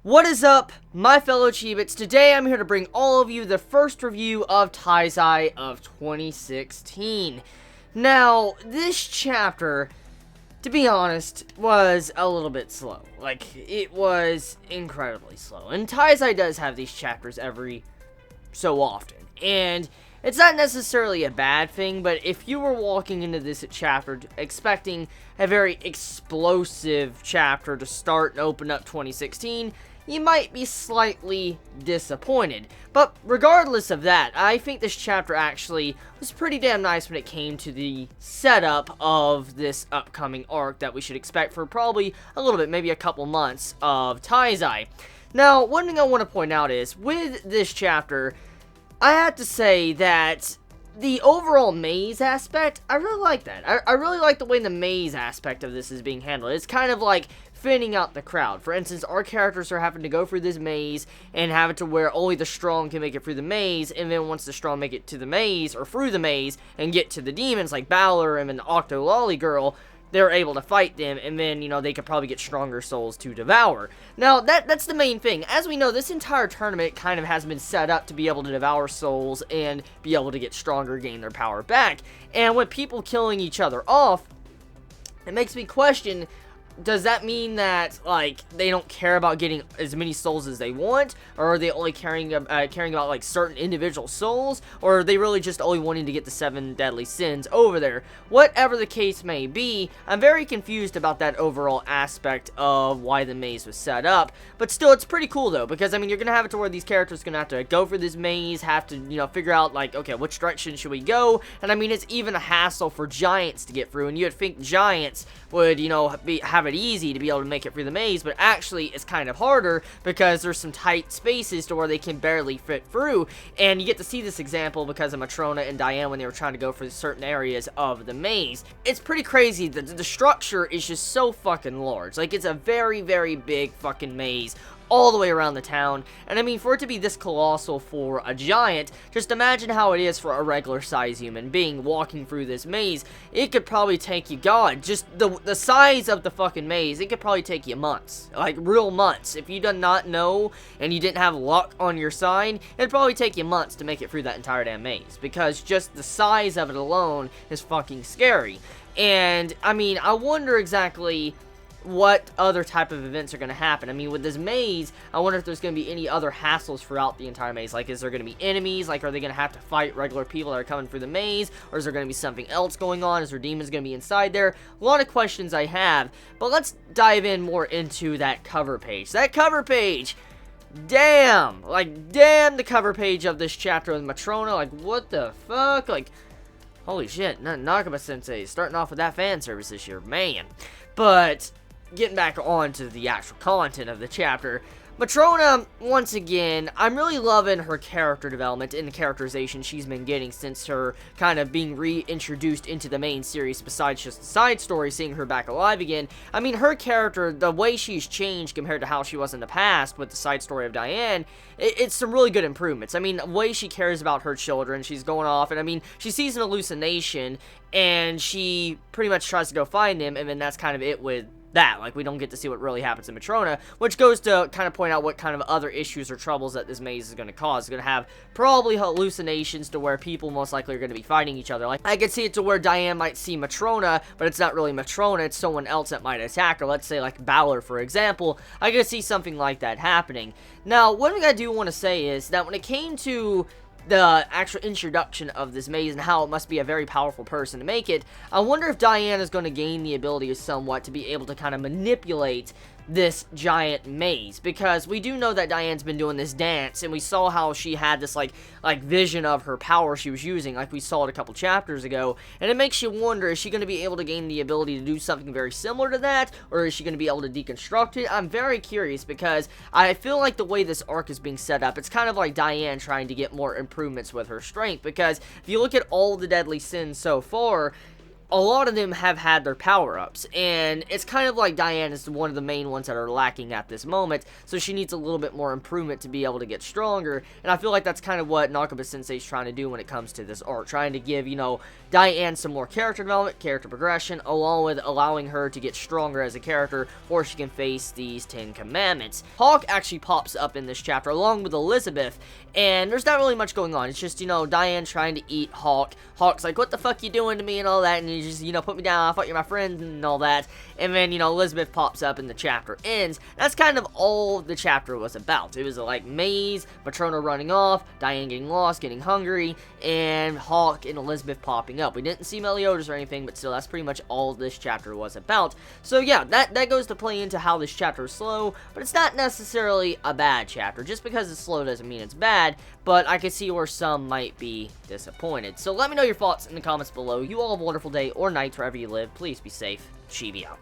What is up, my fellow Chibits? Today I'm here to bring all of you the first review of Taizai of 2016. Now, this chapter, to be honest, was a little bit slow. Like, it was incredibly slow. And Taizai does have these chapters every so often. And it's not necessarily a bad thing, but if you were walking into this chapter expecting a very explosive chapter to start and open up 2016, you might be slightly disappointed. But regardless of that, I think this chapter actually was pretty damn nice when it came to the setup of this upcoming arc that we should expect for probably a little bit, maybe a couple months of Taizai. Now, one thing I want to point out is, with this chapter, I have to say that the overall maze aspect, I really like that. I really like the way the maze aspect of this is being handled. It's kind of like thinning out the crowd. For instance, our characters are having to go through this maze and have it to where only the strong can make it through the maze, and then once the strong make it to the maze, or through the maze, and get to the demons like Balor and the Octo Lolly Girl, they're able to fight them, and then, you know, they could probably get stronger souls to devour. Now, that's the main thing. As we know, this entire tournament kind of has been set up to be able to devour souls and be able to get stronger, gain their power back. And with people killing each other off, it makes me question, does that mean that, like, they don't care about getting as many souls as they want? Or are they only caring about, like, certain individual souls? Or are they really just only wanting to get the 7 deadly sins over there? Whatever the case may be, I'm very confused about that overall aspect of why the maze was set up. But still, it's pretty cool, though, because, I mean, you're going to have it to where these characters are going to have to go for this maze, have to, you know, figure out, like, okay, which direction should we go? And, I mean, it's even a hassle for giants to get through, and you'd think giants would, you know, have it easy to be able to make it through the maze, but actually it's kind of harder because there's some tight spaces to where they can barely fit through. And you get to see this example because of Matrona and Diane when they were trying to go for certain areas of the maze. It's pretty crazy that the structure is just so fucking large. Like, it's a very, very big fucking maze all the way around the town, and I mean, for it to be this colossal for a giant, just imagine how it is for a regular size human being walking through this maze. It could probably take you, God, just the size of the fucking maze, it could probably take you months, like real months. If you did not know and you didn't have luck on your side, it'd probably take you months to make it through that entire damn maze, because just the size of it alone is fucking scary. And I mean, I wonder exactly what other type of events are going to happen. I mean, with this maze, I wonder if there's going to be any other hassles throughout the entire maze. Like, is there going to be enemies? Like, are they going to have to fight regular people that are coming through the maze? Or is there going to be something else going on? Is there demons going to be inside there? A lot of questions I have, but let's dive in more into that cover page. That cover page! Damn! Like, damn the cover page of this chapter with Matrona. Like, what the fuck? Like, holy shit, Nakaba-sensei starting off with that fan service this year, man. But getting back on to the actual content of the chapter, Matrona, once again, I'm really loving her character development and the characterization she's been getting since her kind of being reintroduced into the main series, besides just the side story, seeing her back alive again. I mean, her character, the way she's changed compared to how she was in the past with the side story of Diane, it's some really good improvements. I mean, the way she cares about her children, she's going off, and I mean, she sees an hallucination, and she pretty much tries to go find him, and then that's kind of it with that. Like, we don't get to see what really happens to Matrona, which goes to kind of point out what kind of other issues or troubles that this maze is going to cause. It's going to have probably hallucinations to where people most likely are going to be fighting each other. Like, I could see it to where Diane might see Matrona, but it's not really Matrona, it's someone else that might attack her. Let's say, like, Balor, for example. I could see something like that happening. Now, one thing I do want to say is that when it came to the actual introduction of this maze and how it must be a very powerful person to make it, I wonder if Diane is going to gain the ability somewhat to be able to kind of manipulate this giant maze, because we do know that Diane's been doing this dance, and we saw how she had this like vision of her power she was using, like we saw it a couple chapters ago, and it makes you wonder, is she going to be able to gain the ability to do something very similar to that, or is she going to be able to deconstruct it? I'm very curious, because I feel like the way this arc is being set up, it's kind of like Diane trying to get more improvements with her strength, because if you look at all the deadly sins so far, a lot of them have had their power-ups, and it's kind of like Diane is one of the main ones that are lacking at this moment, so she needs a little bit more improvement to be able to get stronger, and I feel like that's kind of what Nakaba Sensei's trying to do when it comes to this arc, trying to give, you know, Diane some more character development, character progression, along with allowing her to get stronger as a character, or she can face these 10 commandments. Hawk actually pops up in this chapter, along with Elizabeth, and there's not really much going on. It's just, you know, Diane trying to eat Hawk. Hawk's like, what the fuck you doing to me and all that, and you just, you know, put me down, I thought you're my friend and all that, and then, you know, Elizabeth pops up and the chapter ends. That's kind of all the chapter was about. It was like Maze, Matrona running off, Diane getting lost, getting hungry, and Hawk and Elizabeth popping up. We didn't see Meliodas or anything, but still, that's pretty much all this chapter was about. So yeah, that goes to play into how this chapter is slow, but it's not necessarily a bad chapter. Just because it's slow doesn't mean it's bad, but I can see where some might be disappointed. So let me know your thoughts in the comments below. You all have a wonderful day or night wherever you live. Please be safe. Chibi out.